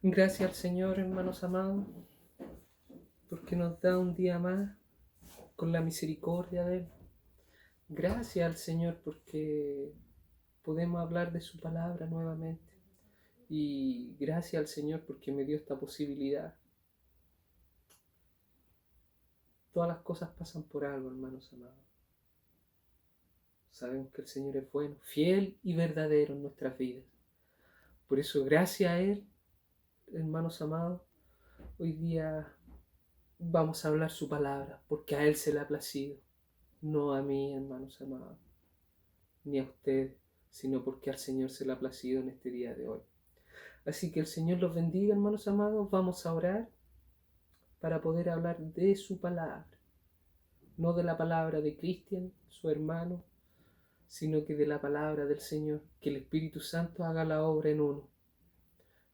Gracias al Señor, hermanos amados, porque nos da un día más con la misericordia de Él. Gracias al Señor porque podemos hablar de su palabra nuevamente. Y gracias al Señor porque me dio esta posibilidad. Todas las cosas pasan por algo, hermanos amados. Sabemos que el Señor es bueno, fiel y verdadero en nuestras vidas. Por eso, gracias a Él, hermanos amados, hoy día vamos a hablar su palabra, porque a Él se le ha placido. No a mí, hermanos amados, ni a ustedes, sino porque al Señor se le ha placido en este día de hoy. Así que el Señor los bendiga, hermanos amados. Vamos a orar para poder hablar de su palabra. No de la palabra de Cristian, su hermano, sino que de la palabra del Señor. Que el Espíritu Santo haga la obra en uno.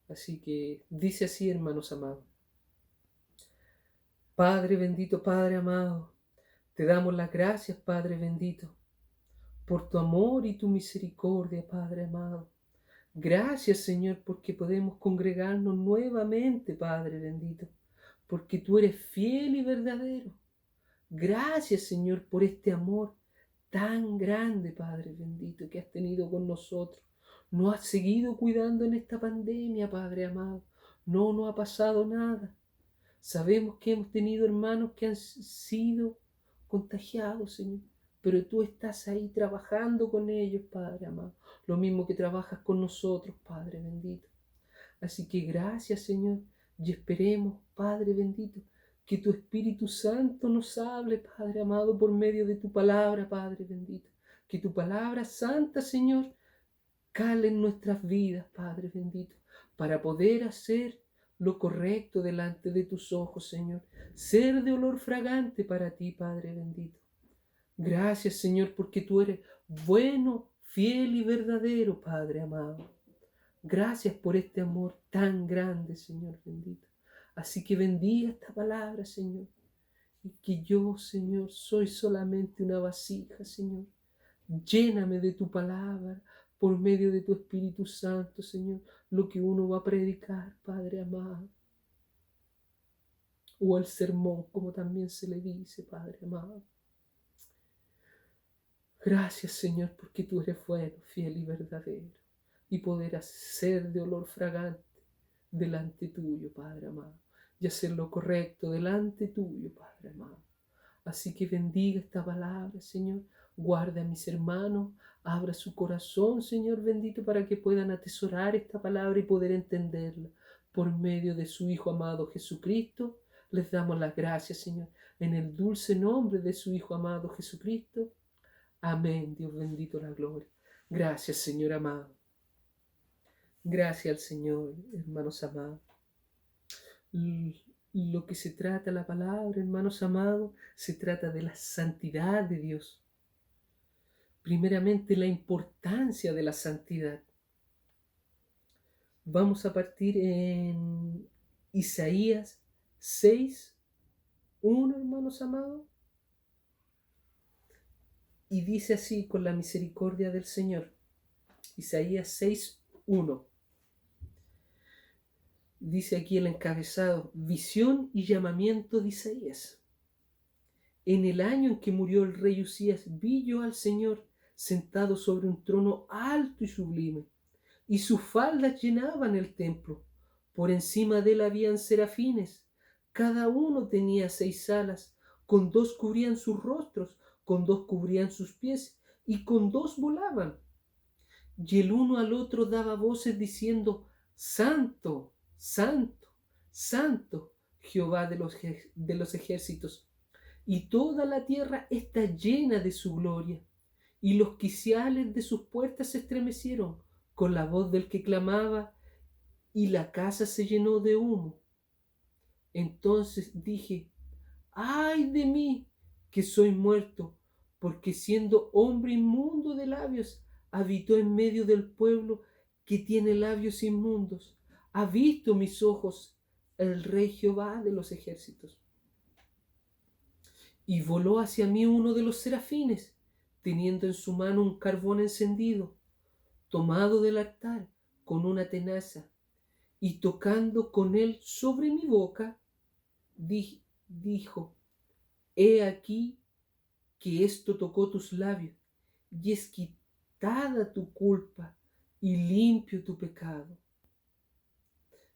Así que dice así, hermanos amados. Padre bendito, Padre amado, te damos las gracias, Padre bendito, por tu amor y tu misericordia, Padre amado. Gracias, Señor, porque podemos congregarnos nuevamente, Padre bendito, porque tú eres fiel y verdadero. Gracias, Señor, por este amor tan grande, Padre bendito, que has tenido con nosotros. Nos has seguido cuidando en esta pandemia, Padre amado. No nos ha pasado nada. Sabemos que hemos tenido hermanos que han sido contagiados, Señor, pero tú estás ahí trabajando con ellos, Padre amado. Lo mismo que trabajas con nosotros, Padre bendito. Así que gracias, Señor, y esperemos, Padre bendito, que tu Espíritu Santo nos hable, Padre amado, por medio de tu palabra, Padre bendito. Que tu palabra santa, Señor, cale en nuestras vidas, Padre bendito, para poder hacer lo correcto delante de tus ojos, Señor. Ser de olor fragante para ti, Padre bendito. Gracias, Señor, porque tú eres bueno, fiel y verdadero, Padre amado. Gracias por este amor tan grande, Señor bendito. Así que bendiga esta palabra, Señor. Y que yo, Señor, soy solamente una vasija, Señor. Lléname de tu palabra por medio de tu Espíritu Santo, Señor, lo que uno va a predicar, Padre amado. O el sermón, como también se le dice, Padre amado. Gracias, Señor, porque tú eres bueno, fiel y verdadero. Y poder hacer de olor fragante delante tuyo, Padre amado. Y hacer lo correcto delante tuyo, Padre amado. Así que bendiga esta palabra, Señor. Guarda a mis hermanos. Abra su corazón, Señor bendito, para que puedan atesorar esta palabra y poder entenderla. Por medio de su Hijo amado Jesucristo, les damos las gracias, Señor. En el dulce nombre de su Hijo amado Jesucristo. Amén. Dios bendito la gloria. Gracias, Señor amado. Gracias al Señor, hermanos amados. Lo que se trata la palabra, hermanos amados, se trata de la santidad de Dios. Primeramente, la importancia de la santidad. Vamos a partir en Isaías 6:1, hermanos amados. Y dice así, con la misericordia del Señor. Isaías 6:1. Dice aquí el encabezado: visión y llamamiento de Isaías. En el año en que murió el rey Usías, vi yo al Señor sentado sobre un trono alto y sublime, y sus faldas llenaban el templo. Por encima de él habían serafines, cada uno tenía 6 alas, con 2 cubrían sus rostros, con 2 cubrían sus pies, y con 2 volaban. Y el uno al otro daba voces diciendo: Santo, Santo, Santo, Jehová de los ejércitos. Y toda la tierra está llena de su gloria. Y los quiciales de sus puertas se estremecieron con la voz del que clamaba, y la casa se llenó de humo. Entonces dije: ¡ay de mí, que soy muerto! Porque siendo hombre inmundo de labios, habitó en medio del pueblo que tiene labios inmundos. Ha visto mis ojos el Rey Jehová de los ejércitos. Y voló hacia mí uno de los serafines, teniendo en su mano un carbón encendido, tomado del altar con una tenaza, y tocando con él sobre mi boca, dijo, he aquí que esto tocó tus labios, y es quitada tu culpa y limpio tu pecado.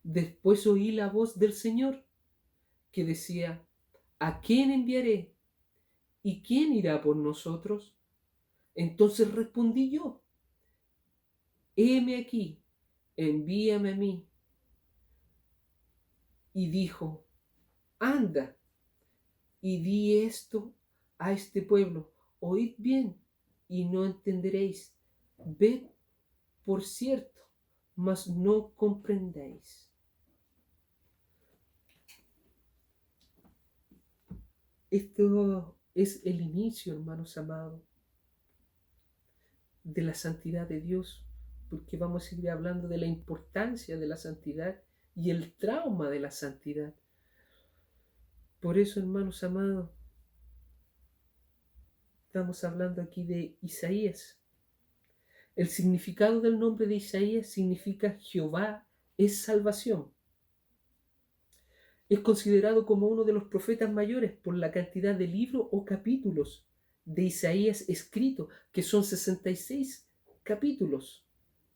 Después oí la voz del Señor que decía, ¿a quién enviaré? ¿Y quién irá por nosotros? Entonces respondí yo, heme aquí, envíame a mí. Y dijo, anda y di esto a este pueblo, oíd bien y no entenderéis, ved por cierto, mas no comprendéis. Esto es el inicio, hermanos amados, de la santidad de Dios, porque vamos a seguir hablando de la importancia de la santidad y el trauma de la santidad. Por eso, hermanos amados, estamos hablando aquí de Isaías. El significado del nombre de Isaías significa Jehová es salvación. Es considerado como uno de los profetas mayores por la cantidad de libros o capítulos de Isaías escritos, que son 66 capítulos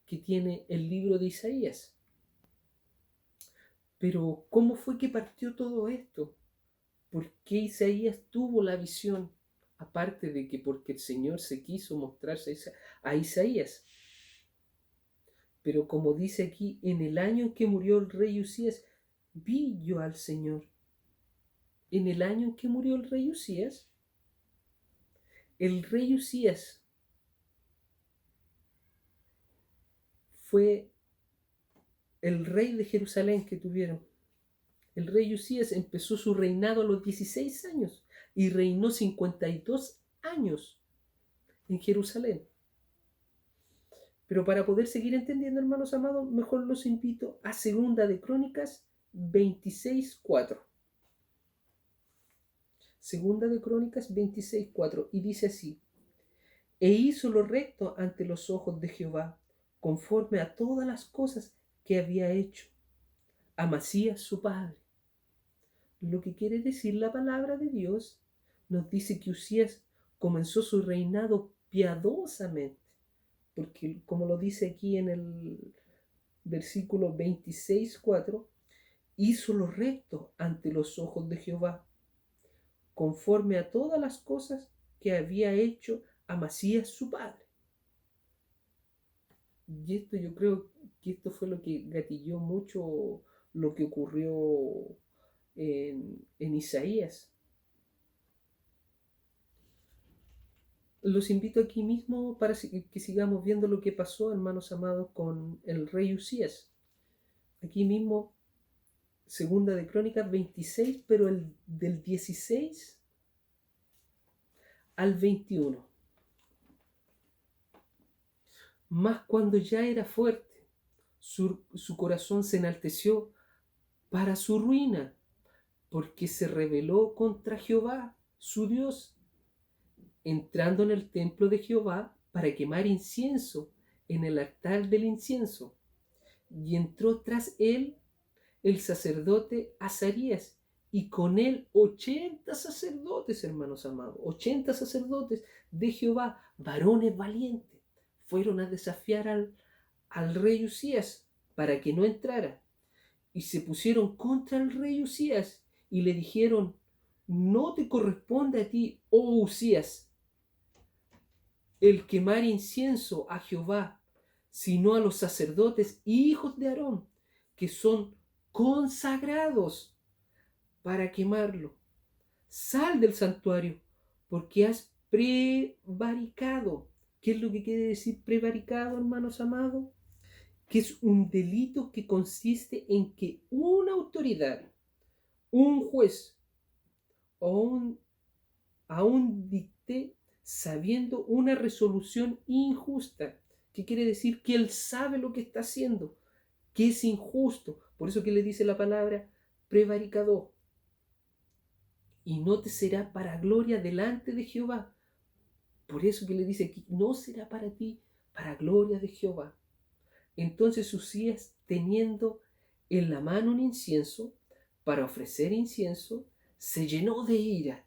que tiene el libro de Isaías. Pero, ¿cómo fue que partió todo esto? ¿Por qué Isaías tuvo la visión? Aparte de que porque el Señor se quiso mostrarse a Isaías. Pero como dice aquí, en el año en que murió el rey Usías, vi yo al Señor. En el año en que murió el rey Usías fue el rey de Jerusalén que tuvieron. El rey Usías empezó su reinado a los 16 años y reinó 52 años en Jerusalén. Pero para poder seguir entendiendo, hermanos amados, mejor los invito a Segunda de Crónicas 26:4. Segunda de Crónicas 26:4, y dice así, e hizo lo recto ante los ojos de Jehová, conforme a todas las cosas que había hecho Amasías su padre. Lo que quiere decir la palabra de Dios nos dice que Usías comenzó su reinado piadosamente, porque como lo dice aquí en el versículo 26:4, hizo lo recto ante los ojos de Jehová, conforme a todas las cosas que había hecho Amasías su padre. Y esto yo creo que esto fue lo que gatilló mucho lo que ocurrió en Isaías. Los invito aquí mismo para que sigamos viendo lo que pasó, hermanos amados, con el rey Usías. Aquí mismo, Segunda de Crónicas 26, pero del 16 al 21. Mas cuando ya era fuerte, su corazón se enalteció para su ruina, porque se rebeló contra Jehová, su Dios, entrando en el templo de Jehová para quemar incienso en el altar del incienso. Y entró tras él el sacerdote Azarías, y con él 80 sacerdotes, hermanos amados, 80 sacerdotes de Jehová, varones valientes, fueron a desafiar al rey Usías para que no entrara. Y se pusieron contra el rey Usías y le dijeron, no te corresponde a ti, oh Usías, el quemar incienso a Jehová, sino a los sacerdotes hijos de Aarón, que son consagrados para quemarlo. Sal del santuario, porque has prevaricado. ¿Qué es lo que quiere decir prevaricado, hermanos amados? Que es un delito que consiste en que una autoridad, un juez o aún dicte sabiendo una resolución injusta. ¿Qué quiere decir? Que él sabe lo que está haciendo, que es injusto. Por eso que le dice la palabra prevaricador. Y no te será para gloria delante de Jehová. Por eso que le dice que no será para ti para gloria de Jehová. Entonces Usías, teniendo en la mano un incienso para ofrecer incienso, se llenó de ira.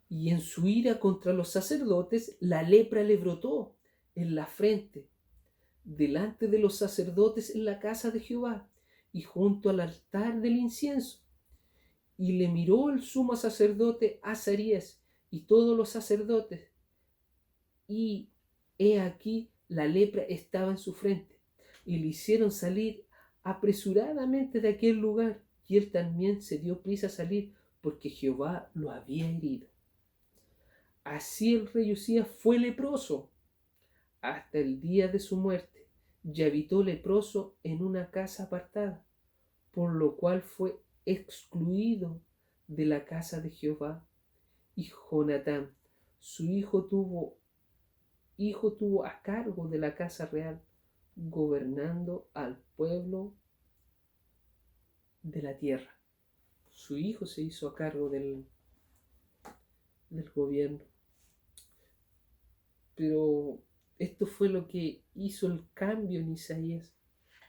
Y en su ira contra los sacerdotes, la lepra le brotó en la frente, delante de los sacerdotes en la casa de Jehová, y junto al altar del incienso. Y le miró el sumo sacerdote Azarías y todos los sacerdotes, y he aquí la lepra estaba en su frente, y le hicieron salir apresuradamente de aquel lugar, y él también se dio prisa a salir, porque Jehová lo había herido. Así el rey Usías fue leproso hasta el día de su muerte, y habitó leproso en una casa apartada, por lo cual fue excluido de la casa de Jehová. Y Jonatán, su hijo tuvo a cargo de la casa real, gobernando al pueblo de la tierra. Su hijo se hizo a cargo del gobierno. Pero esto fue lo que hizo el cambio en Isaías,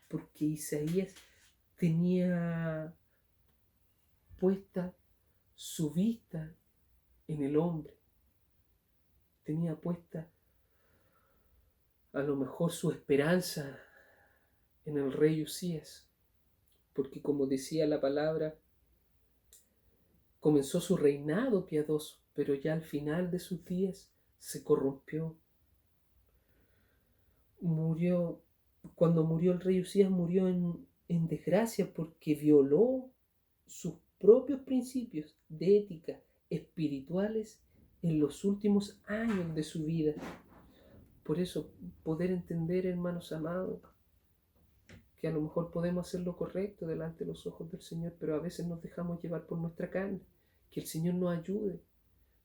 porque Isaías tenía puesta su vista en el hombre, tenía puesta a lo mejor su esperanza en el rey Usías, porque como decía la palabra, comenzó su reinado piadoso, pero ya al final de sus días se corrompió. Cuando murió el rey Usías, murió en desgracia porque violó sus propios principios de ética espirituales en los últimos años de su vida. Por eso, poder entender, hermanos amados, que a lo mejor podemos hacer lo correcto delante de los ojos del Señor, pero a veces nos dejamos llevar por nuestra carne. Que el Señor nos ayude,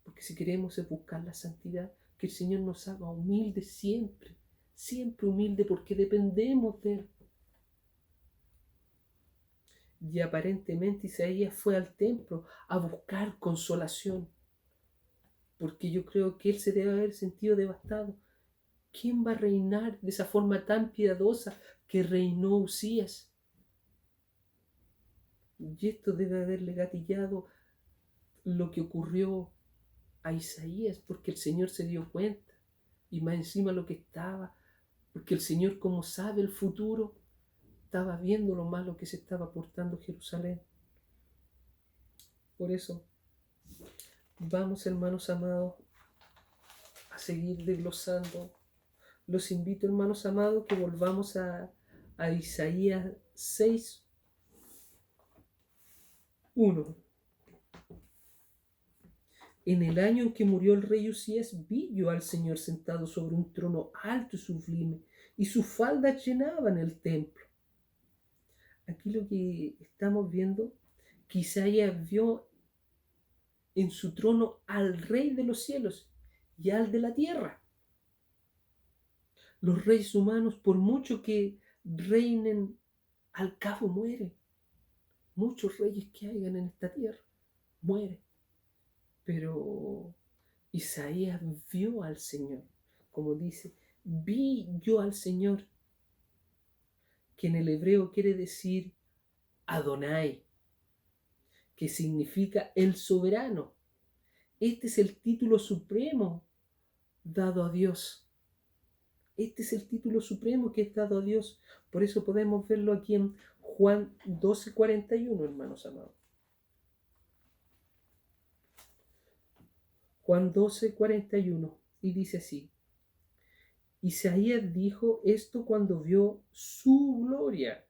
porque si queremos es buscar la santidad, que el Señor nos haga humildes siempre, siempre humilde, porque dependemos de Él. Y aparentemente Isaías fue al templo a buscar consolación, porque yo creo que él se debe haber sentido devastado. ¿Quién va a reinar de esa forma tan piadosa que reinó Usías? Y esto debe haberle gatillado lo que ocurrió a Isaías, porque el Señor se dio cuenta, y más encima lo que estaba, porque el Señor, como sabe el futuro, estaba viendo lo malo que se estaba portando Jerusalén. Por eso, vamos, hermanos amados, a seguir desglosando. Los invito, hermanos amados, que volvamos a Isaías 6, 1. En el año en que murió el rey Usías, vi yo al Señor sentado sobre un trono alto y sublime, y sus faldas llenaban el templo. Aquí lo que estamos viendo, que Isaías vio en su trono al rey de los cielos y al de la tierra. Los reyes humanos, por mucho que reinen, al cabo mueren. Muchos reyes que hayan en esta tierra mueren. Pero Isaías vio al Señor, como dice, vi yo al Señor, que en el hebreo quiere decir Adonai, que significa el soberano. Este es el título supremo dado a Dios. Este es el título supremo que es dado a Dios. Por eso podemos verlo aquí en Juan 12:41, hermanos amados. Juan 12:41, y dice así: Isaías dijo esto cuando vio su gloria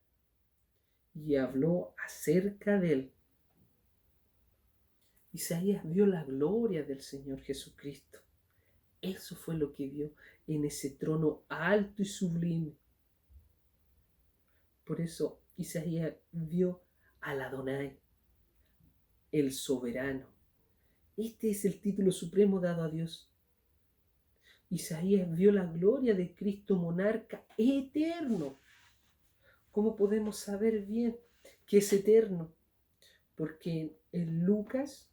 y habló acerca de él. Isaías vio la gloria del Señor Jesucristo. Eso fue lo que vio en ese trono alto y sublime. Por eso Isaías vio al Adonai, el soberano. Este es el título supremo dado a Dios. Isaías vio la gloria de Cristo monarca eterno. ¿Cómo podemos saber bien que es eterno? Porque en Lucas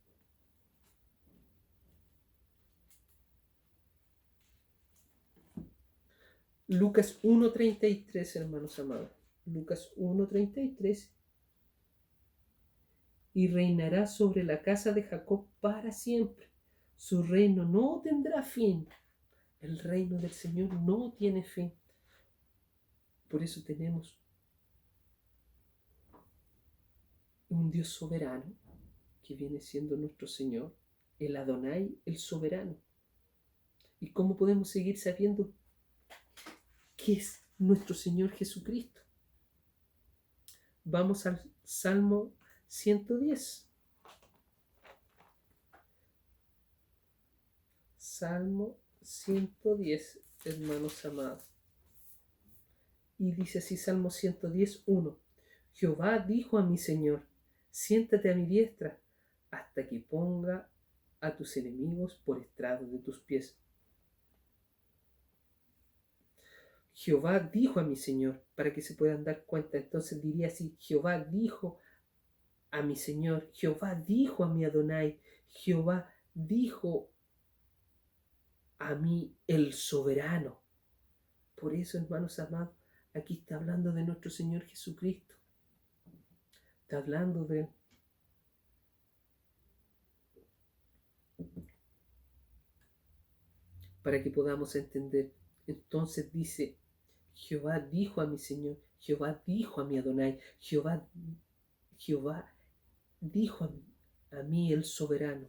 1:33, hermanos amados. Lucas 1:33, y reinará sobre la casa de Jacob para siempre. Su reino no tendrá fin. El reino del Señor no tiene fin. Por eso tenemos un Dios soberano, que viene siendo nuestro Señor, el Adonai, el soberano. ¿Y cómo podemos seguir sabiendo qué es nuestro Señor Jesucristo? Vamos al Salmo 110. Salmo 110, hermanos amados. Y dice así Salmo 110, 1. Jehová dijo a mi Señor, siéntate a mi diestra, hasta que ponga a tus enemigos por estrado de tus pies. Jehová dijo a mi Señor, para que se puedan dar cuenta. Entonces diría así, Jehová dijo a mi Señor, Jehová dijo a mi Adonai, Jehová dijo a mí el soberano. Por eso, hermanos amados, aquí está hablando de nuestro Señor Jesucristo. Está hablando de Él. Para que podamos entender. Entonces dice, Jehová dijo a mi Señor, Jehová dijo a mi Adonai, Jehová dijo a mí el soberano.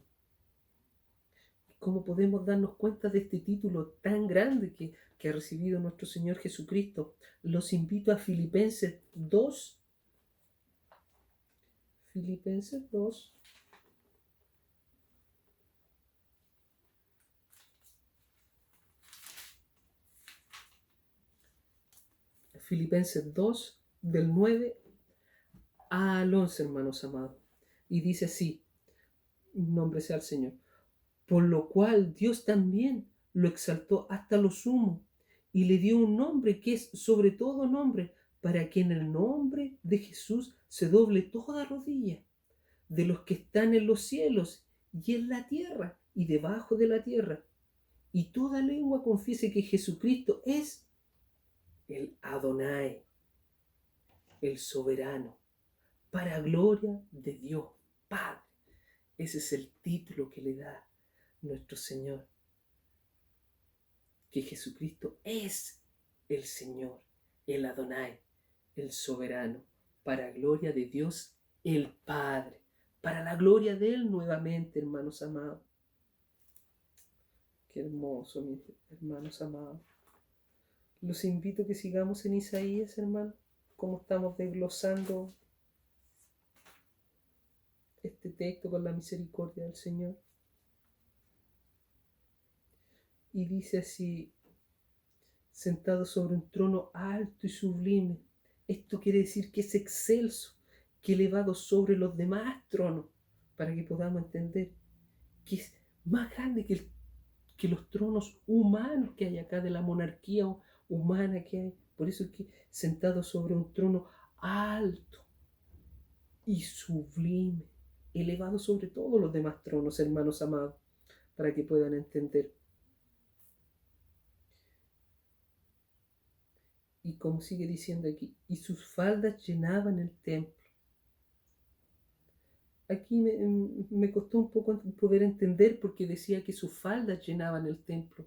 ¿Cómo podemos darnos cuenta de este título tan grande que ha recibido nuestro Señor Jesucristo? Los invito a Filipenses 2. Filipenses 2. Filipenses 2, del 9 al 11, hermanos amados. Y dice así, nombre sea el Señor. Por lo cual Dios también lo exaltó hasta lo sumo y le dio un nombre que es sobre todo nombre, para que en el nombre de Jesús se doble toda rodilla, de los que están en los cielos y en la tierra y debajo de la tierra, y toda lengua confiese que Jesucristo es el Adonai, el soberano, para gloria de Dios Padre. Ese es el título que le da nuestro Señor, que Jesucristo es el Señor, el Adonai, el soberano, para gloria de Dios el Padre, para la gloria de Él nuevamente, hermanos amados. Qué hermoso, mis hermanos amados. Los invito a que sigamos en Isaías, hermanos, como estamos desglosando este texto con la misericordia del Señor. Y dice así, sentado sobre un trono alto y sublime. Esto quiere decir que es excelso, que elevado sobre los demás tronos, para que podamos entender que es más grande que los tronos humanos que hay acá, de la monarquía humana que hay. Por eso es que sentado sobre un trono alto y sublime, elevado sobre todos los demás tronos, hermanos amados, para que puedan entender. Y como sigue diciendo aquí, y sus faldas llenaban el templo. Aquí me costó un poco poder entender, porque decía que sus faldas llenaban el templo.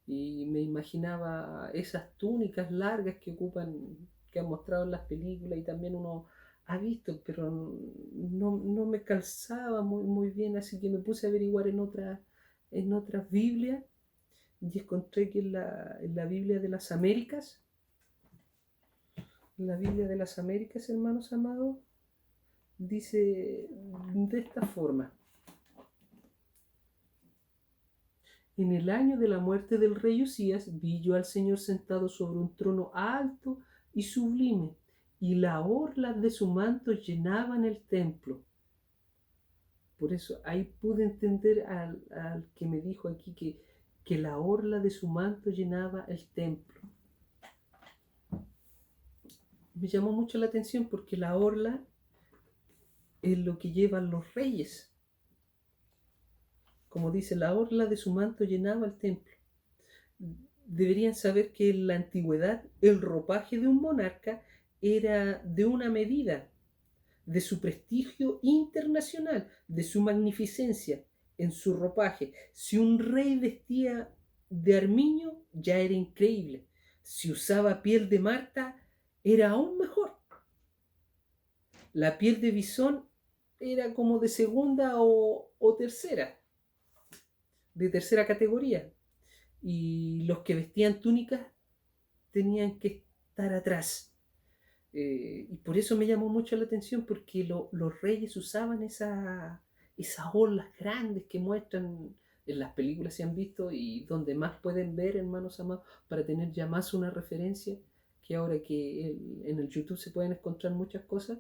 Y me imaginaba esas túnicas largas que ocupan, que han mostrado en las películas y también uno ha visto, pero no me calzaba muy bien, así que me puse a averiguar en otras Biblias, y encontré que en la Biblia de las Américas, la Biblia de las Américas, hermanos amados, dice de esta forma: en el año de la muerte del rey Usías, vi yo al Señor sentado sobre un trono alto y sublime, y las orlas de su manto llenaban el templo. Por eso ahí pude entender al que me dijo aquí que la orla de su manto llenaba el templo. Me llamó mucho la atención, porque la orla es lo que llevan los reyes. Como dice, la orla de su manto llenaba el templo. Deberían saber que en la antigüedad el ropaje de un monarca era de una medida, de su prestigio internacional, de su magnificencia en su ropaje. Si un rey vestía de armiño, ya era increíble. Si usaba piel de Marta, era aún mejor. La piel de bisón era como de segunda o tercera, de tercera categoría. Y los que vestían túnicas tenían que estar atrás. Y por eso me llamó mucho la atención, porque los reyes usaban esas olas grandes que muestran en las películas, se han visto, y donde más pueden ver, hermanos amados, para tener ya más una referencia, que ahora que en el YouTube se pueden encontrar muchas cosas.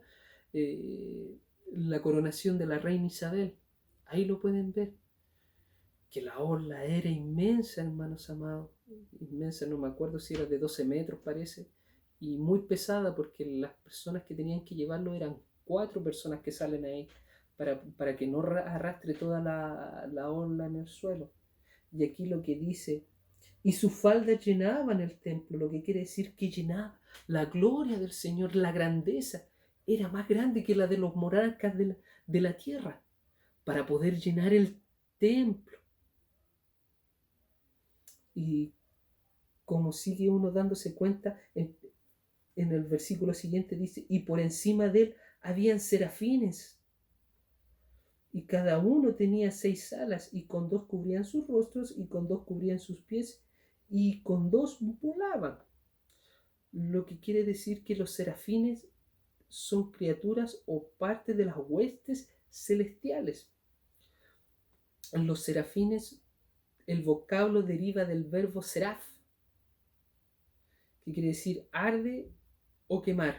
La coronación de la reina Isabel, ahí lo pueden ver, que la orla era inmensa, hermanos amados, inmensa, no me acuerdo si era de 12 metros parece, y muy pesada, porque las personas que tenían que llevarlo eran 4 personas que salen ahí, para que no arrastre toda la orla en el suelo. Y aquí lo que dice, y sus faldas llenaban el templo, lo que quiere decir que llenaba la gloria del Señor, la grandeza, era más grande que la de los monarcas de la tierra, para poder llenar el templo. Y como sigue uno dándose cuenta, en el versículo siguiente dice, y por encima de él habían serafines, y cada uno tenía 6 alas, y con 2 cubrían sus rostros, y con 2 cubrían sus pies, y con 2 volaban. Lo que quiere decir que los serafines son criaturas o parte de las huestes celestiales. Los serafines, el vocablo deriva del verbo seraf, que quiere decir arde o quemar.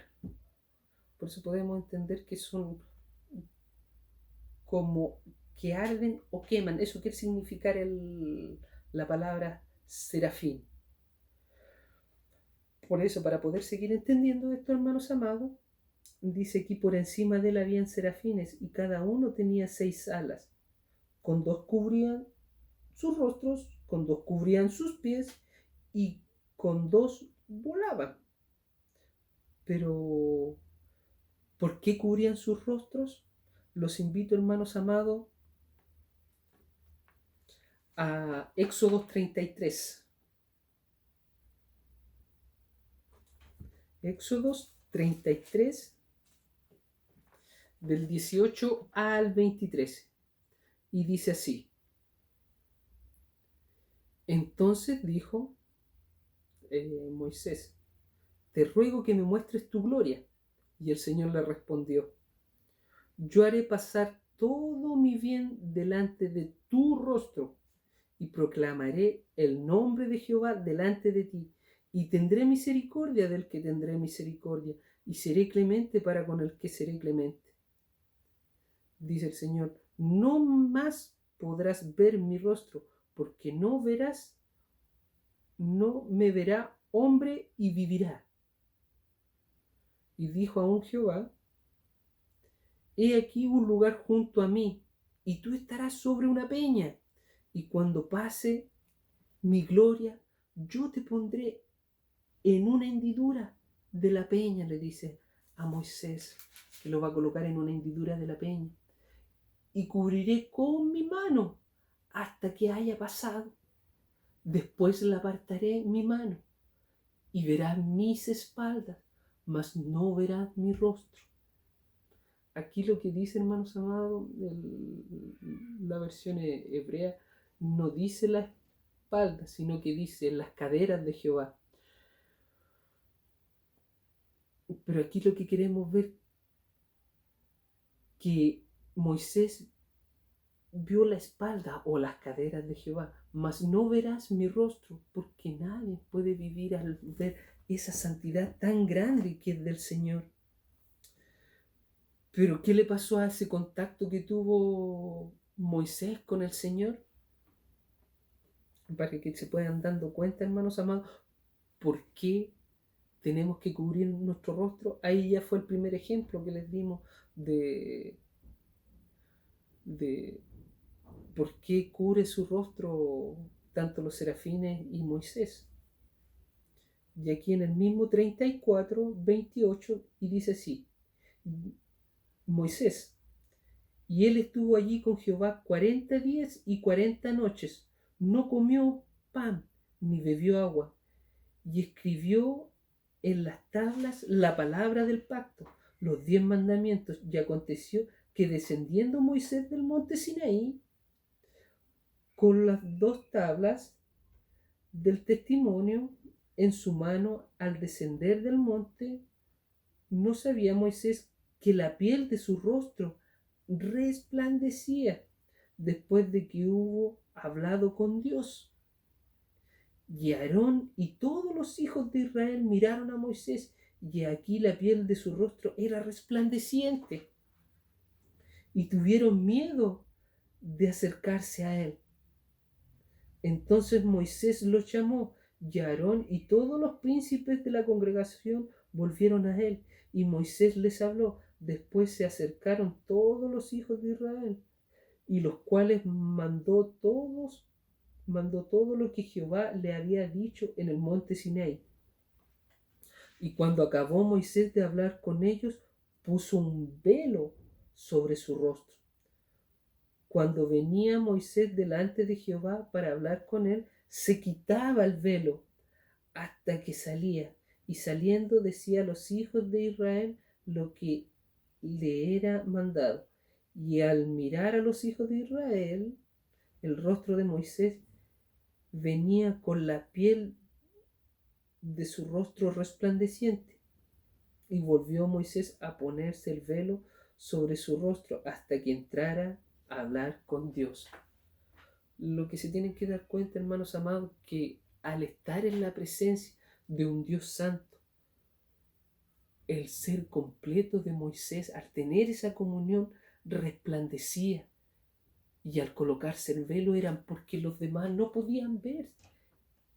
Por eso podemos entender que son como que arden o queman. Eso quiere significar la palabra serafín. Por eso, para poder seguir entendiendo esto, hermanos amados, dice aquí por encima de él habían serafines, y cada uno tenía 6 alas. Con 2 cubrían sus rostros, con 2 cubrían sus pies, y con 2 volaban. Pero, ¿por qué cubrían sus rostros? Los invito, hermanos amados, a Éxodo 33. Éxodo 33, del 18 al 23. Y dice así: Entonces dijo Moisés, te ruego que me muestres tu gloria. Y el Señor le respondió, yo haré pasar todo mi bien delante de tu rostro, y proclamaré el nombre de Jehová delante de ti, y tendré misericordia del que tendré misericordia, y seré clemente para con el que seré clemente. Dice el Señor, no más podrás ver mi rostro, porque no me verá hombre y vivirá. Y dijo aún Jehová, he aquí un lugar junto a mí, y tú estarás sobre una peña, y cuando pase mi gloria, yo te pondré en una hendidura de la peña, le dice a Moisés, que lo va a colocar en una hendidura de la peña, y cubriré con mi mano hasta que haya pasado. Después la apartaré mi mano, y verás mis espaldas, mas no verás mi rostro. Aquí lo que dice, hermanos amados, la versión hebrea, no dice la espalda, sino que dice las caderas de Jehová. Pero aquí lo que queremos ver, que Moisés vio la espalda o las caderas de Jehová, mas no verás mi rostro, porque nadie puede vivir al ver esa santidad tan grande que es del Señor. Pero ¿qué le pasó a ese contacto que tuvo Moisés con el Señor? Para que se puedan dando cuenta, hermanos amados, por qué tenemos que cubrir nuestro rostro. Ahí ya fue el primer ejemplo que les dimos de por qué cubre su rostro tanto los serafines y Moisés. Y aquí en el mismo 34, 28, y dice así, Moisés, y él estuvo allí con Jehová 40 días y 40 noches, no comió pan ni bebió agua, y escribió en las tablas la palabra del pacto, los 10 mandamientos. Y aconteció que descendiendo Moisés del monte Sinaí, con las 2 tablas del testimonio en su mano, al descender del monte, no sabía Moisés que la piel de su rostro resplandecía después de que hubo hablado con Dios. Y Aarón y todos los hijos de Israel miraron a Moisés, y aquí la piel de su rostro era resplandeciente, y tuvieron miedo de acercarse a él. Entonces Moisés los llamó, y Aarón y todos los príncipes de la congregación volvieron a él, y Moisés les habló. Después se acercaron todos los hijos de Israel, y los cuales mandó todo lo que Jehová le había dicho en el monte Sinaí. Y cuando acabó Moisés de hablar con ellos, puso un velo sobre su rostro. Cuando venía Moisés delante de Jehová para hablar con él, se quitaba el velo hasta que salía, y saliendo decía a los hijos de Israel lo que le era mandado. Y al mirar a los hijos de Israel, el rostro de Moisés venía con la piel de su rostro resplandeciente. Y volvió Moisés a ponerse el velo sobre su rostro hasta que entrara a hablar con Dios. Lo que se tienen que dar cuenta, hermanos amados, que al estar en la presencia de un Dios santo, el ser completo de Moisés, al tener esa comunión, resplandecía. Y al colocarse el velo eran porque los demás no podían ver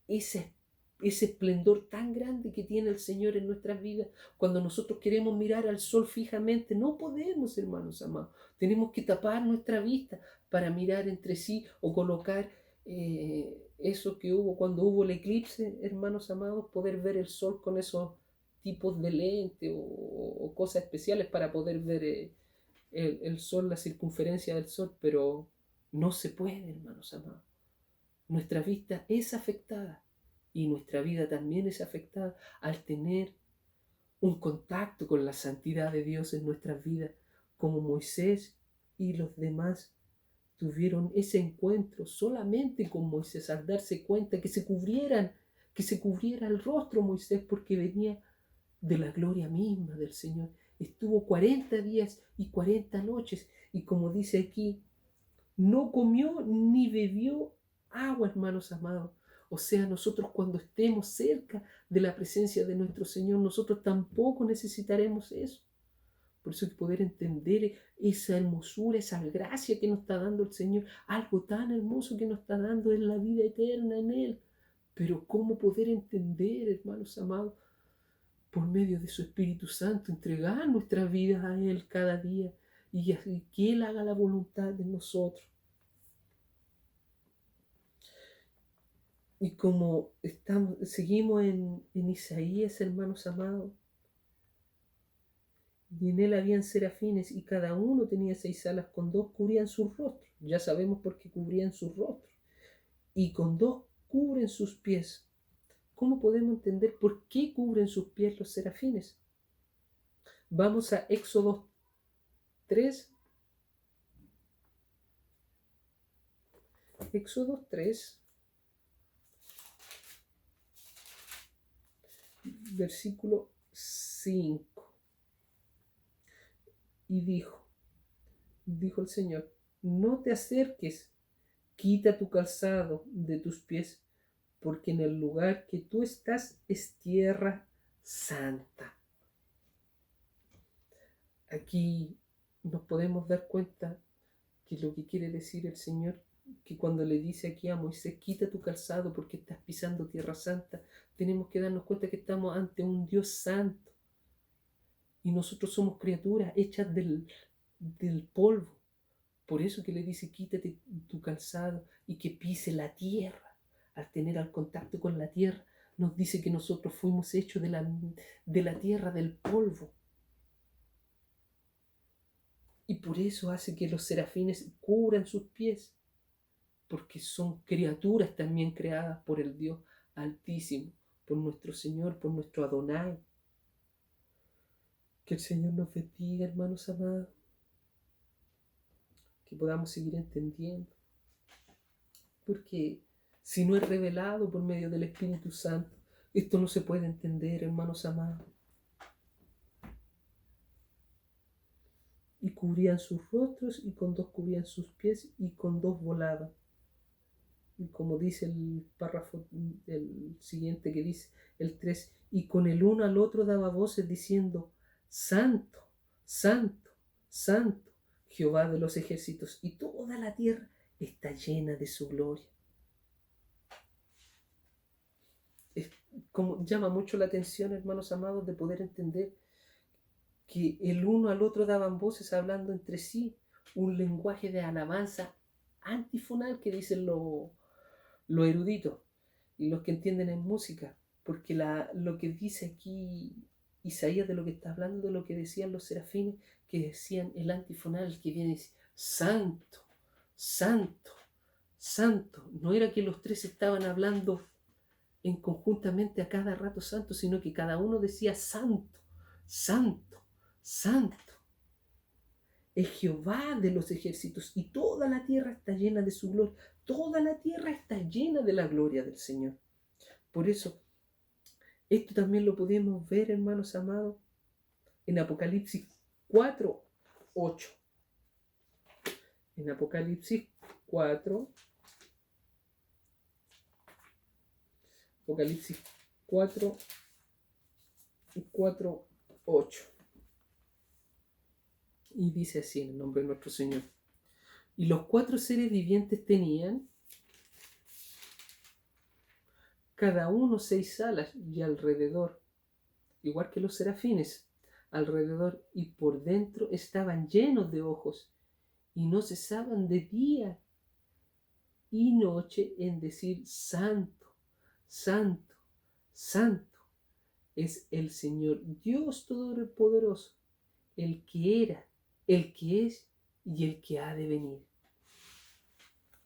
ese esplendor tan grande que tiene el Señor en nuestras vidas. Cuando nosotros queremos mirar al sol fijamente, no podemos, hermanos amados. Tenemos que tapar nuestra vista para mirar entre sí o colocar eso que hubo cuando hubo el eclipse, hermanos amados, poder ver el sol con esos tipos de lente o cosas especiales para poder ver el sol, la circunferencia del sol, pero no se puede, hermanos amados. Nuestra vista es afectada y nuestra vida también es afectada al tener un contacto con la santidad de Dios en nuestras vidas, como Moisés y los demás tuvieron ese encuentro solamente con Moisés, al darse cuenta que se cubriera el rostro Moisés, porque venía de la gloria misma del Señor. Estuvo 40 días y 40 noches, y como dice aquí, no comió ni bebió agua, hermanos amados. O sea, nosotros cuando estemos cerca de la presencia de nuestro Señor, nosotros tampoco necesitaremos eso. Por eso hay que poder entender esa hermosura, esa gracia que nos está dando el Señor, algo tan hermoso que nos está dando en la vida eterna en Él. Pero ¿cómo poder entender, hermanos amados? Por medio de su Espíritu Santo, entregar nuestras vidas a Él cada día y que Él haga la voluntad de nosotros. Y como seguimos en Isaías, hermanos amados, y en él habían serafines, y cada uno tenía 6 alas, con 2 cubrían sus rostros. Ya sabemos por qué cubrían sus rostros. Y con 2 cubren sus pies. ¿Cómo podemos entender por qué cubren sus pies los serafines? Vamos a Éxodo 3. Éxodo 3, versículo 5. Y dijo el Señor, no te acerques, quita tu calzado de tus pies, porque en el lugar que tú estás es tierra santa. Aquí nos podemos dar cuenta que lo que quiere decir el Señor, que cuando le dice aquí a Moisés, quita tu calzado porque estás pisando tierra santa, tenemos que darnos cuenta que estamos ante un Dios santo. Y nosotros somos criaturas hechas del polvo. Por eso que le dice, quítate tu calzado y que pise la tierra. Al tener al contacto con la tierra, nos dice que nosotros fuimos hechos de la tierra, del polvo. Y por eso hace que los serafines cubran sus pies, porque son criaturas también creadas por el Dios Altísimo, por nuestro Señor, por nuestro Adonai. Que el Señor nos bendiga, hermanos amados, que podamos seguir entendiendo, porque si no es revelado por medio del Espíritu Santo, esto no se puede entender, hermanos amados. Y cubrían sus rostros, y con dos cubrían sus pies, y con dos volaban. Y como dice el párrafo, el siguiente que dice, el 3, y con el uno al otro daba voces diciendo, Santo, Santo, Santo, Jehová de los ejércitos, y toda la tierra está llena de su gloria. Es como llama mucho la atención, hermanos amados, de poder entender que el uno al otro daban voces hablando entre sí, un lenguaje de alabanza antifonal que dicen los eruditos y los que entienden en música, porque lo que dice aquí Isaías, de lo que está hablando, de lo que decían los serafines, que decían el antifonal, que viene a decir, Santo, Santo, Santo. No era que los tres estaban hablando en conjuntamente a cada rato santo, sino que cada uno decía Santo, Santo, Santo. Es Jehová de los ejércitos, y toda la tierra está llena de su gloria. Toda la tierra está llena de la gloria del Señor. Por eso, esto también lo podemos ver, hermanos amados, en Apocalipsis 4:8. En Apocalipsis 4, Apocalipsis 4:8. Y dice así en el nombre de nuestro Señor. Y los 4 seres vivientes tenían cada uno 6 alas y alrededor, igual que los serafines, alrededor y por dentro estaban llenos de ojos y no cesaban de día y noche en decir Santo, Santo, Santo es el Señor Dios Todopoderoso, el que era, el que es y el que ha de venir.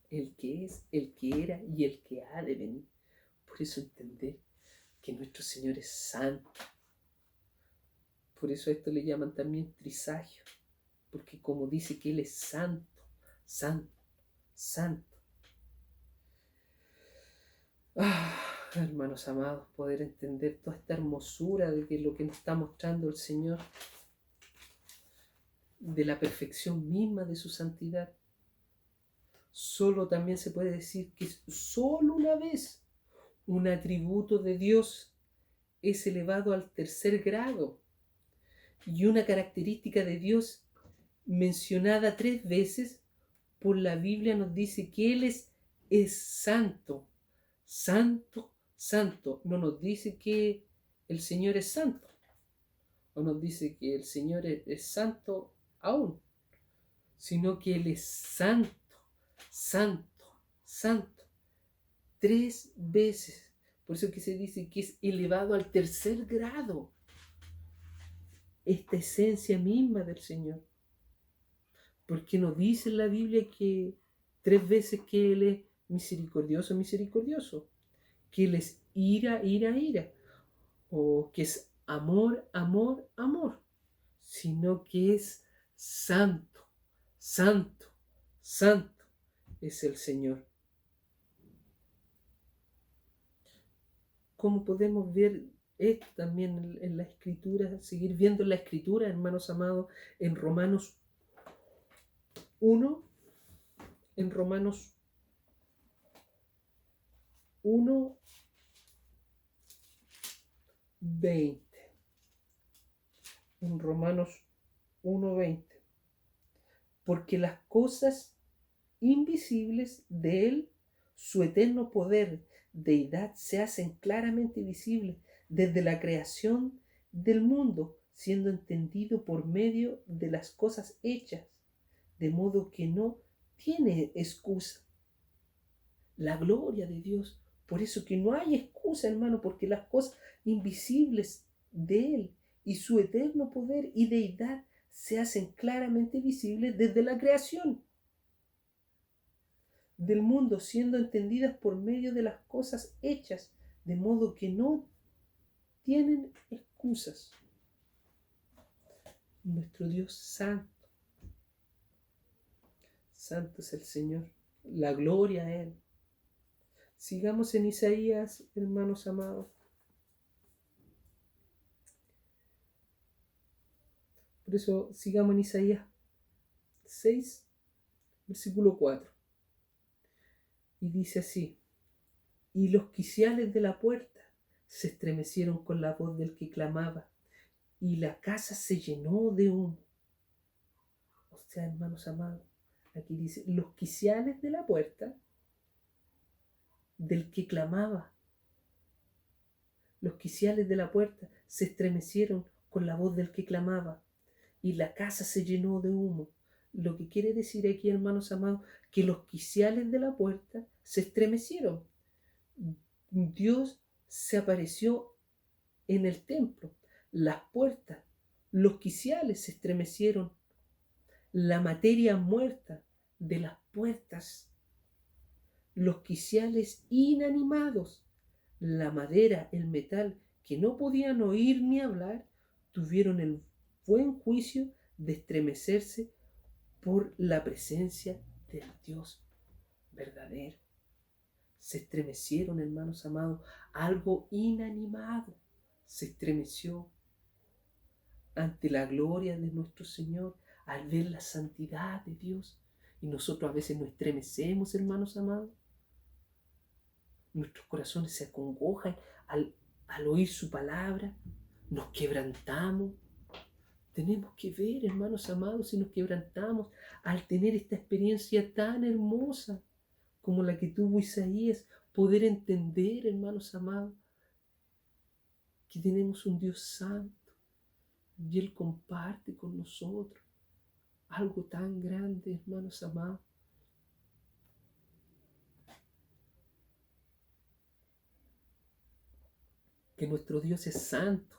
El que es, el que era y el que ha de venir. Por eso entender que nuestro Señor es santo. Por eso a esto le llaman también trisagio, porque como dice que Él es santo, santo, santo. Hermanos amados, poder entender toda esta hermosura de que lo que nos está mostrando el Señor, de la perfección misma de su santidad. Solo también se puede decir que solo una vez un atributo de Dios es elevado al tercer grado, y una característica de Dios mencionada 3 veces por la Biblia nos dice que Él es santo, santo, santo. No nos dice que el Señor es santo, o nos dice que el Señor es santo aún, sino que Él es santo, santo, santo. 3 veces. Por eso que se dice que es elevado al tercer grado. Esta esencia misma del Señor. Porque nos dice en la Biblia que 3 veces que Él es misericordioso, misericordioso. Que Él es ira, ira, ira. O que es amor, amor, amor. Sino que es santo, santo, santo es el Señor. ¿Cómo podemos ver esto también en la Escritura? Seguir viendo en la Escritura, hermanos amados, en Romanos 1, en Romanos 1:20. En Romanos 1:20. Porque las cosas invisibles de Él, su eterno poder, deidad, se hacen claramente visibles desde la creación del mundo, siendo entendido por medio de las cosas hechas, de modo que no tiene excusa. La gloria de Dios Por eso que no hay excusa, hermano, porque las cosas invisibles de Él y su eterno poder y deidad se hacen claramente visibles desde la creación del mundo, siendo entendidas por medio de las cosas hechas, de modo que no tienen excusas. Nuestro Dios santo, santo es el Señor, la gloria a Él. Sigamos en Isaías, hermanos amados. Por eso sigamos en Isaías 6, versículo 4. Y dice así: y los quiciales de la puerta se estremecieron con la voz del que clamaba, y la casa se llenó de humo. O sea, hermanos amados, aquí dice, los quiciales de la puerta del que clamaba. Los quiciales de la puerta se estremecieron con la voz del que clamaba, y la casa se llenó de humo. Lo que quiere decir aquí, hermanos amados, que los quiciales de la puerta se estremecieron. Dios se apareció en el templo. Las puertas, los quiciales se estremecieron. La materia muerta de las puertas, los quiciales inanimados, la madera, el metal, que no podían oír ni hablar, tuvieron el buen juicio de estremecerse por la presencia del Dios verdadero. Se estremecieron, hermanos amados, algo inanimado se estremeció ante la gloria de nuestro Señor al ver la santidad de Dios. Y nosotros a veces nos estremecemos, hermanos amados. Nuestros corazones se acongojan al oír su palabra. Nos quebrantamos. Tenemos que ver, hermanos amados, si nos quebrantamos al tener esta experiencia tan hermosa como la que tuvo Isaías, poder entender, hermanos amados, que tenemos un Dios santo y Él comparte con nosotros algo tan grande, hermanos amados. Que nuestro Dios es santo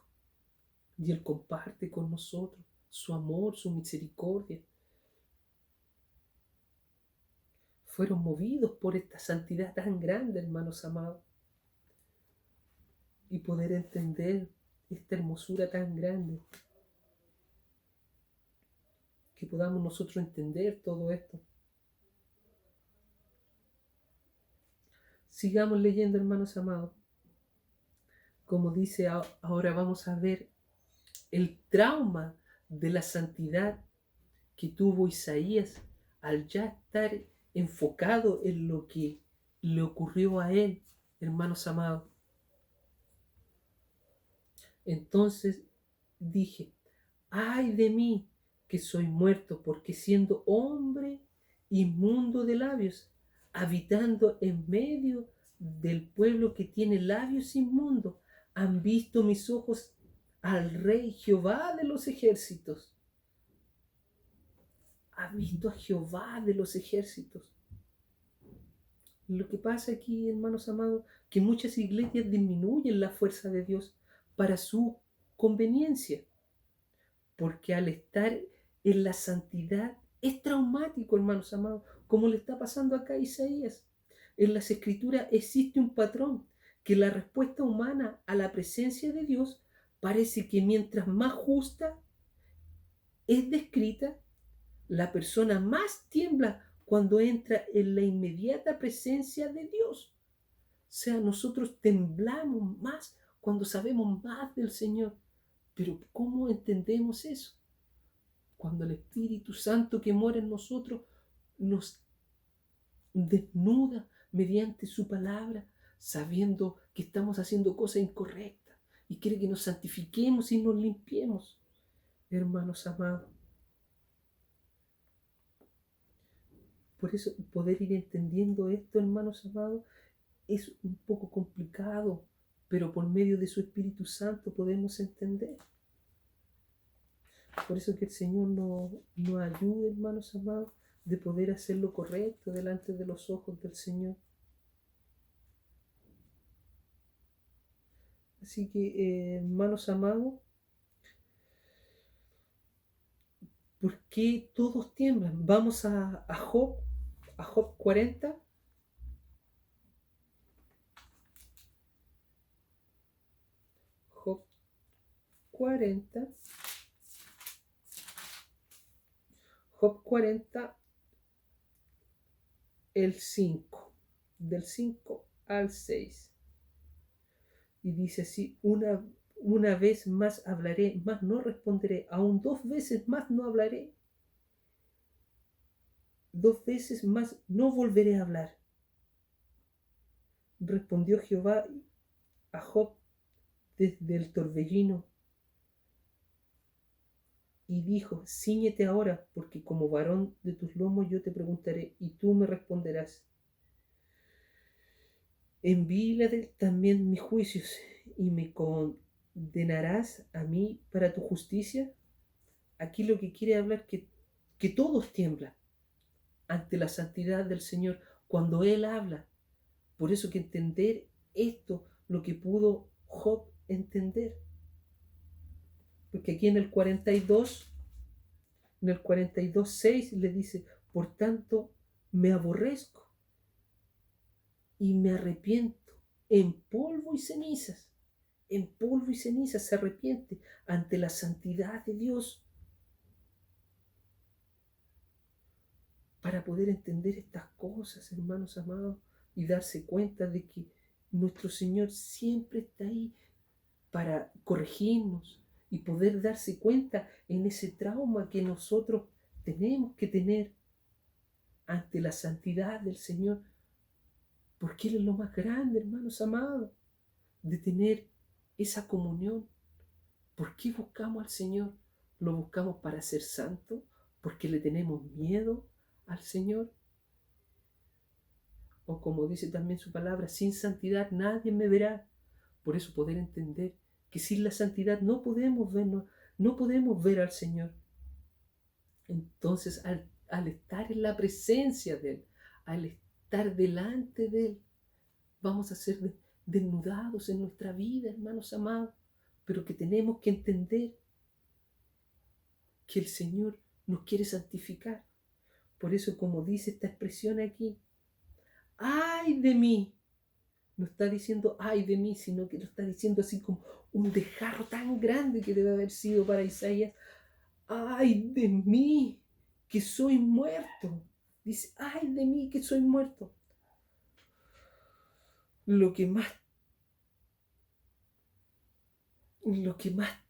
y Él comparte con nosotros su amor, su misericordia. Fueron movidos por esta santidad tan grande, hermanos amados. Y poder entender esta hermosura tan grande. Que podamos nosotros entender todo esto. Sigamos leyendo, hermanos amados. Como dice, ahora vamos a ver el trauma de la santidad que tuvo Isaías al ya estar enfocado en lo que le ocurrió a él, hermanos amados. Entonces dije, ay de mí, que soy muerto, porque siendo hombre inmundo de labios, habitando en medio del pueblo que tiene labios inmundos, han visto mis ojos al Rey Jehová de los ejércitos. Ha visto a Jehová de los ejércitos. Lo que pasa aquí, hermanos amados, que muchas iglesias disminuyen la fuerza de Dios para su conveniencia. Porque al estar en la santidad es traumático, hermanos amados, como le está pasando acá a Isaías. En las Escrituras existe un patrón que la respuesta humana a la presencia de Dios parece que mientras más justa es descrita, la persona más tiembla cuando entra en la inmediata presencia de Dios. O sea, nosotros temblamos más cuando sabemos más del Señor. Pero ¿cómo entendemos eso? Cuando el Espíritu Santo que mora en nosotros nos desnuda mediante su palabra, sabiendo que estamos haciendo cosas incorrectas y quiere que nos santifiquemos y nos limpiemos. Hermanos amados, por eso poder ir entendiendo esto, hermanos amados, es un poco complicado, pero por medio de su Espíritu Santo podemos entender. Por eso que el Señor nos ayude, hermanos amados, de poder hacer lo correcto delante de los ojos del Señor. Así que, hermanos amados, ¿por qué todos tiemblan? Vamos a Job 40. Job 40. Job 40, el 5, del 5 al 6. Y dice así: una vez más hablaré, más no responderé, aún 2 veces más no hablaré, 2 veces más no volveré a hablar. Respondió Jehová a Job desde el torbellino y dijo: Cíñete ahora, porque como varón de tus lomos yo te preguntaré, y tú me responderás. Envíale también mis juicios, y me condenarás a mí para tu justicia. Aquí lo que quiere hablar que todos tiemblan ante la santidad del Señor cuando Él habla. Por eso que entender esto, lo que pudo Job entender. Porque aquí en el 42, en el 42:6 le dice: por tanto me aborrezco y me arrepiento en polvo y cenizas. En polvo y cenizas se arrepiente ante la santidad de Dios. Para poder entender estas cosas, hermanos amados, y darse cuenta de que nuestro Señor siempre está ahí para corregirnos y poder darse cuenta en ese trauma que nosotros tenemos que tener ante la santidad del Señor, porque Él es lo más grande, hermanos amados, de tener esa comunión. ¿Por qué buscamos al Señor? ¿Lo buscamos para ser santo? ¿Porque le tenemos miedo al Señor? O como dice también su palabra: sin santidad nadie me verá. Por eso poder entender que sin la santidad no podemos vernos, no podemos ver al Señor. Entonces, al estar en la presencia de Él, al estar delante de Él, vamos a ser desnudados en nuestra vida, hermanos amados, pero que tenemos que entender que el Señor nos quiere santificar. Por eso, como dice esta expresión aquí, ¡ay de mí! No está diciendo ¡ay de mí!, sino que lo está diciendo así como un desgarro tan grande que debe haber sido para Isaías. ¡Ay de mí, que soy muerto! Dice: ¡ay de mí, que soy muerto! Lo que más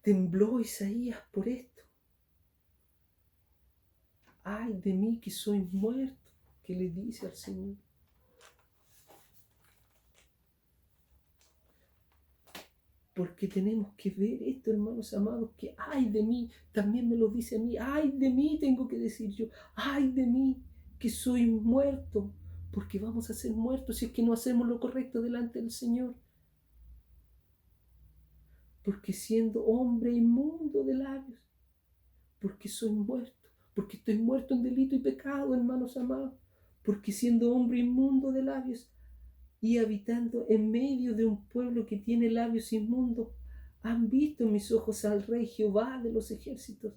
tembló Isaías por esto. ¡Ay de mí, que soy muerto! ¿Qué le dice al Señor? Porque tenemos que ver esto, hermanos amados, que ¡ay de mí! También me lo dice a mí. ¡Ay de mí! Tengo que decir yo. ¡Ay de mí, que soy muerto! Porque vamos a ser muertos si es que no hacemos lo correcto delante del Señor. Porque siendo hombre inmundo de labios, porque soy muerto, porque estoy muerto en delito y pecado, hermanos amados, porque siendo hombre inmundo de labios y habitando en medio de un pueblo que tiene labios inmundos, han visto mis ojos al Rey Jehová de los ejércitos.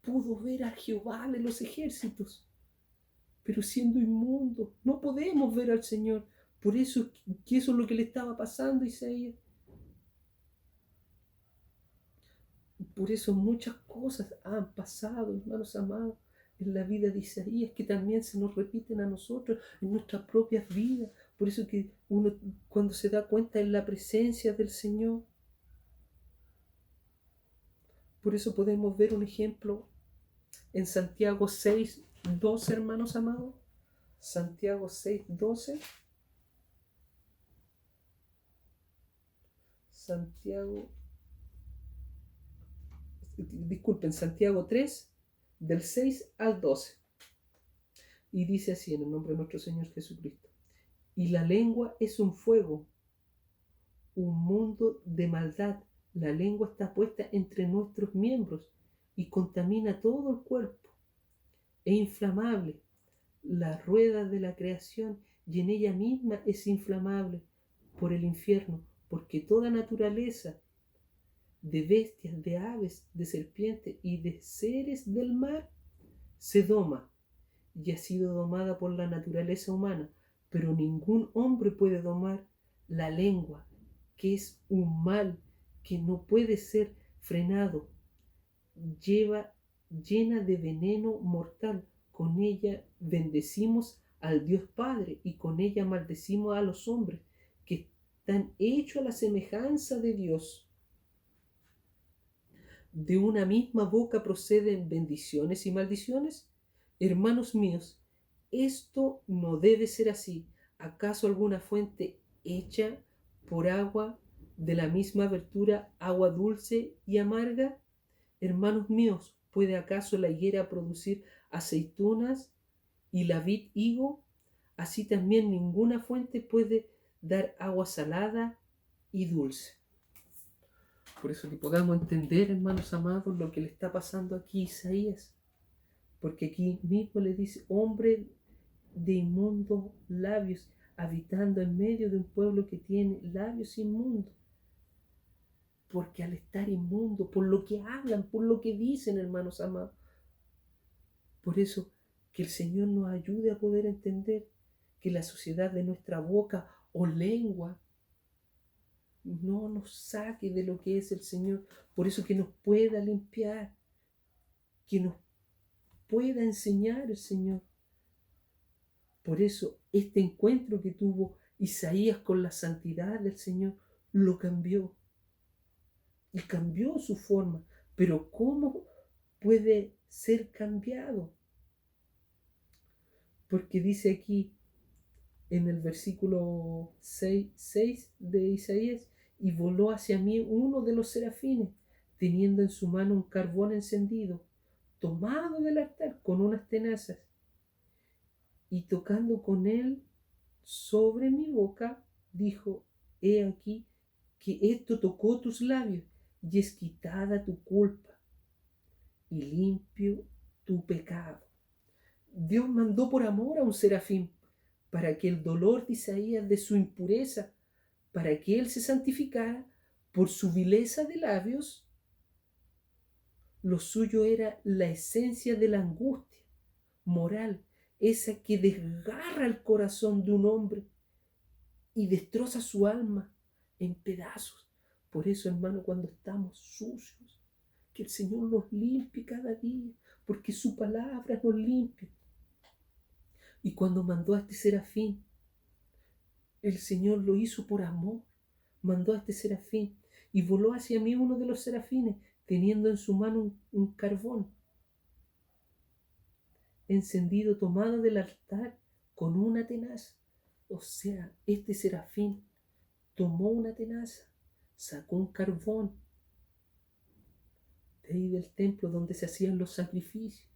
Pudo ver a Jehová de los ejércitos, pero siendo inmundo, no podemos ver al Señor. Por eso que eso es lo que le estaba pasando a Isaías. Por eso muchas cosas han pasado, hermanos amados, en la vida de Isaías, que también se nos repiten a nosotros en nuestras propias vidas. Por eso que uno, cuando se da cuenta en la presencia del Señor, por eso podemos ver un ejemplo en Santiago 6:12, hermanos amados. Santiago 6:12. Santiago 3, del 6 al 12. Y dice así, en el nombre de nuestro Señor Jesucristo: y la lengua es un fuego, un mundo de maldad. La lengua está puesta entre nuestros miembros y contamina todo el cuerpo. Es inflamable, la rueda de la creación, y en ella misma es inflamable por el infierno. porque toda naturaleza de bestias, de aves, de serpientes y de seres del mar se doma y ha sido domada por la naturaleza humana, pero ningún hombre puede domar la lengua, que es un mal que no puede ser frenado, llena de veneno mortal. Con ella bendecimos al Dios Padre y con ella maldecimos a los hombres que están hechos a la semejanza de Dios. ¿De una misma boca proceden bendiciones y maldiciones? Hermanos míos, esto no debe ser así. ¿Acaso alguna fuente hecha por agua de la misma abertura, agua dulce y amarga? Hermanos míos, ¿puede acaso la higuera producir aceitunas y la vid higo? Así también ninguna fuente puede dar agua salada y dulce. Por eso que podamos entender, hermanos amados, lo que le está pasando aquí a Isaías. Porque aquí mismo le dice, hombre de inmundos labios, habitando en medio de un pueblo que tiene labios inmundos. Porque al estar inmundo, por lo que hablan, por lo que dicen, hermanos amados. Por eso que el Señor nos ayude a poder entender que la suciedad de nuestra boca o lengua no nos saque de lo que es el Señor. Por eso que nos pueda limpiar, que nos pueda enseñar el Señor. Por eso este encuentro que tuvo Isaías con la santidad del Señor lo cambió. Y cambió su forma. Pero ¿cómo puede ser cambiado? Porque dice aquí en el versículo 6 de Isaías, y voló hacia mí uno de los serafines, teniendo en su mano un carbón encendido, tomado del altar con unas tenazas, y tocando con él sobre mi boca, dijo, he aquí que esto tocó tus labios, y es quitada tu culpa, y limpio tu pecado. Dios mandó por amor a un serafín, para que el dolor de Isaías de su impureza, para que él se santificara por su vileza de labios, lo suyo era la esencia de la angustia moral, esa que desgarra el corazón de un hombre y destroza su alma en pedazos. Por eso, hermano, cuando estamos sucios, que el Señor nos limpie cada día, porque su palabra nos limpia. Y cuando mandó a este serafín, el Señor lo hizo por amor. Mandó a este serafín y voló hacia mí uno de los serafines, teniendo en su mano un carbón encendido, tomado del altar con una tenaza. O sea, este serafín tomó una tenaza, sacó un carbón de ahí del templo donde se hacían los sacrificios,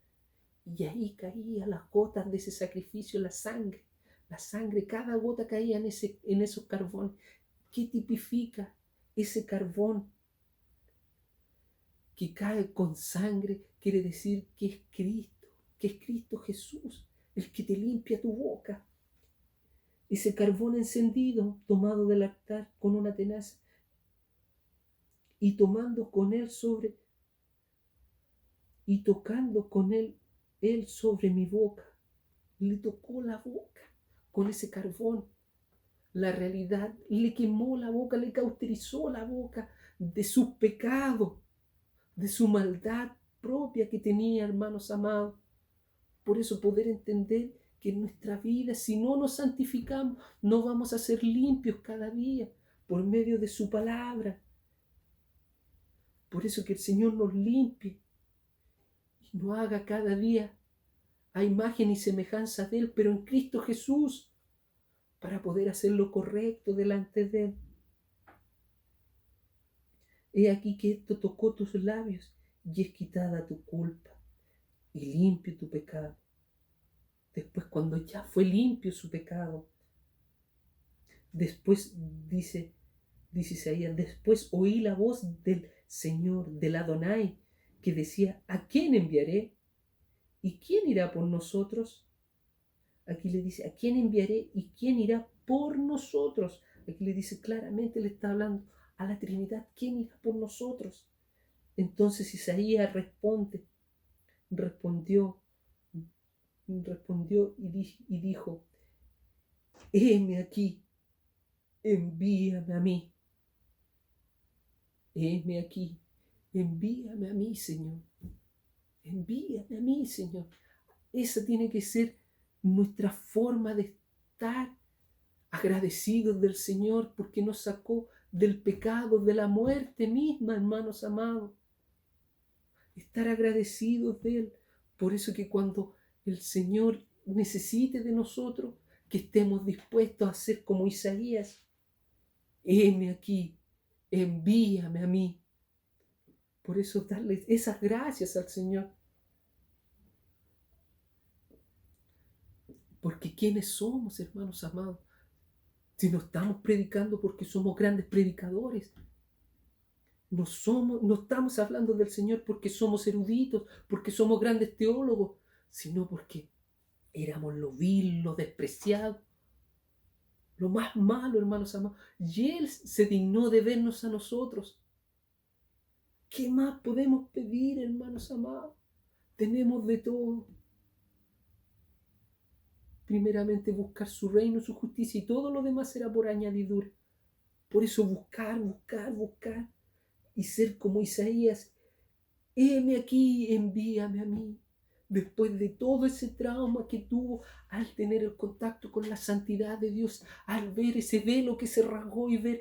y ahí caía las gotas de ese sacrificio, la sangre, cada gota caía en esos carbones. ¿Qué tipifica ese carbón que cae con sangre? Quiere decir que es Cristo Jesús, el que te limpia tu boca. Ese carbón encendido, tomado del altar con una tenaza, y tomando con él y tocando con él sobre mi boca. Le tocó la boca con ese carbón. La realidad le quemó la boca, le cauterizó la boca de sus pecados, de su maldad propia que tenía, hermanos amados. Por eso poder entender que en nuestra vida, si no nos santificamos, no vamos a ser limpios cada día por medio de su palabra. Por eso que el Señor nos limpie y nos haga cada día a imagen y semejanza de Él, pero en Cristo Jesús, para poder hacer lo correcto delante de Él. He aquí que esto tocó tus labios y es quitada tu culpa y limpio tu pecado. Después, cuando ya fue limpio su pecado, después dice Isaías, después oí la voz del Señor, del Adonai, que decía, ¿a quién enviaré? ¿Y quién irá por nosotros? Aquí le dice, ¿a quién enviaré y quién irá por nosotros? Aquí le dice claramente, le está hablando a la Trinidad, ¿quién irá por nosotros? Entonces Isaías respondió y dijo, heme aquí, envíame a mí. Heme aquí, envíame a mí, Señor. Envíame a mí, Señor. Esa tiene que ser nuestra forma de estar agradecidos del Señor porque nos sacó del pecado, de la muerte misma, hermanos amados. Estar agradecidos de Él. Por eso que cuando el Señor necesite de nosotros, que estemos dispuestos a ser como Isaías. Heme aquí, envíame a mí. Por eso darle esas gracias al Señor. Porque ¿quiénes somos, hermanos amados? Si no estamos predicando porque somos grandes predicadores. No estamos hablando del Señor porque somos eruditos, porque somos grandes teólogos, sino porque éramos lo vil, lo despreciado, lo más malo, hermanos amados. Y Él se dignó de vernos a nosotros. ¿Qué más podemos pedir, hermanos amados? Tenemos de todo. Primeramente buscar su reino, su justicia, y todo lo demás será por añadidura. Por eso buscar y ser como Isaías. Heme aquí, envíame a mí. Después de todo ese trauma que tuvo al tener el contacto con la santidad de Dios, al ver ese velo que se rasgó y ver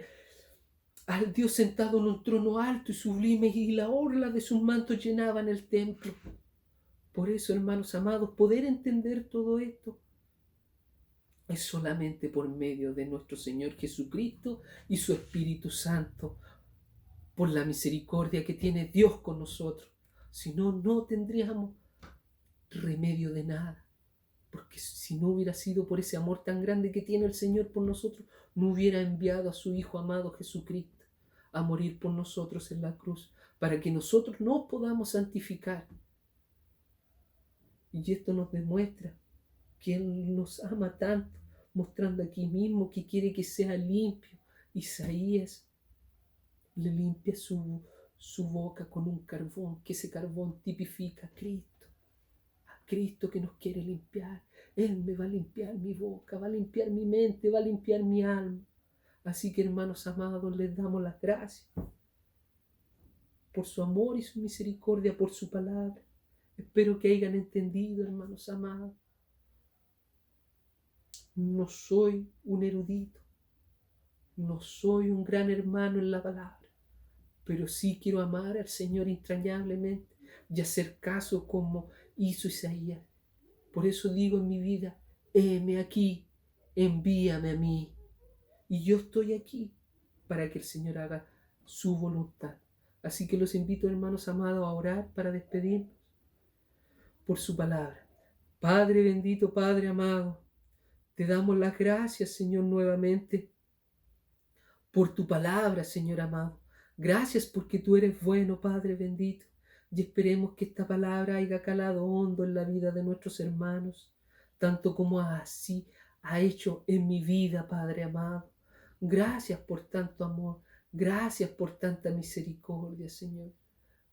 al Dios sentado en un trono alto y sublime y la orla de sus mantos llenaban el templo. Por eso, hermanos amados, poder entender todo esto es solamente por medio de nuestro Señor Jesucristo y su Espíritu Santo, por la misericordia que tiene Dios con nosotros. Si no, no tendríamos remedio de nada. Porque si no hubiera sido por ese amor tan grande que tiene el Señor por nosotros, no hubiera enviado a su Hijo amado Jesucristo a morir por nosotros en la cruz, para que nosotros nos podamos santificar. Y esto nos demuestra que Él nos ama tanto, mostrando aquí mismo que quiere que sea limpio. Isaías le limpia su boca con un carbón, que ese carbón tipifica a Cristo que nos quiere limpiar. Él me va a limpiar mi boca, va a limpiar mi mente, va a limpiar mi alma. Así que, hermanos amados, les damos las gracias por su amor y su misericordia, por su palabra. Espero que hayan entendido, hermanos amados. No soy un erudito, no soy un gran hermano en la palabra, pero sí quiero amar al Señor entrañablemente y hacer caso como hizo Isaías. Por eso digo en mi vida, heme aquí, envíame a mí. Y yo estoy aquí para que el Señor haga su voluntad. Así que los invito, hermanos amados, a orar para despedirnos por su palabra. Padre bendito, Padre amado, te damos las gracias, Señor, nuevamente por tu palabra, Señor amado. Gracias porque tú eres bueno, Padre bendito. Y esperemos que esta palabra haya calado hondo en la vida de nuestros hermanos, tanto como así ha hecho en mi vida, Padre amado. Gracias por tanto amor. Gracias por tanta misericordia, Señor.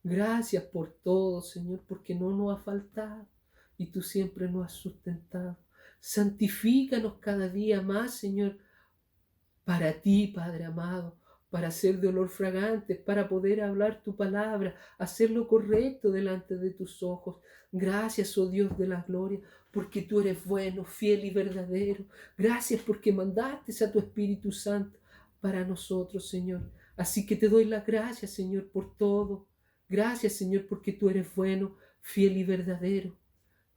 Gracias por todo, Señor, porque no nos ha faltado y tú siempre nos has sustentado. Santifícanos cada día más, Señor, para ti, Padre amado, para ser de olor fragante, para poder hablar tu palabra, hacer lo correcto delante de tus ojos. Gracias, oh Dios de la gloria, porque tú eres bueno, fiel y verdadero. Gracias porque mandaste a tu Espíritu Santo para nosotros, Señor. Así que te doy las gracias, Señor, por todo. Gracias, Señor, porque tú eres bueno, fiel y verdadero.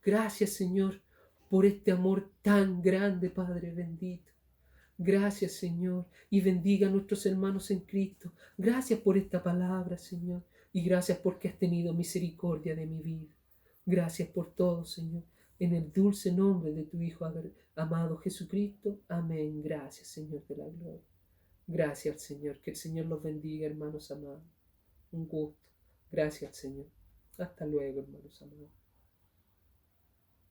Gracias, Señor, por este amor tan grande, Padre bendito. Gracias, Señor, y bendiga a nuestros hermanos en Cristo. Gracias por esta palabra, Señor, y gracias porque has tenido misericordia de mi vida. Gracias por todo, Señor, en el dulce nombre de tu Hijo amado Jesucristo. Amén. Gracias, Señor de la gloria. Gracias al Señor. Que el Señor los bendiga, hermanos amados. Un gusto. Gracias al Señor. Hasta luego, hermanos amados.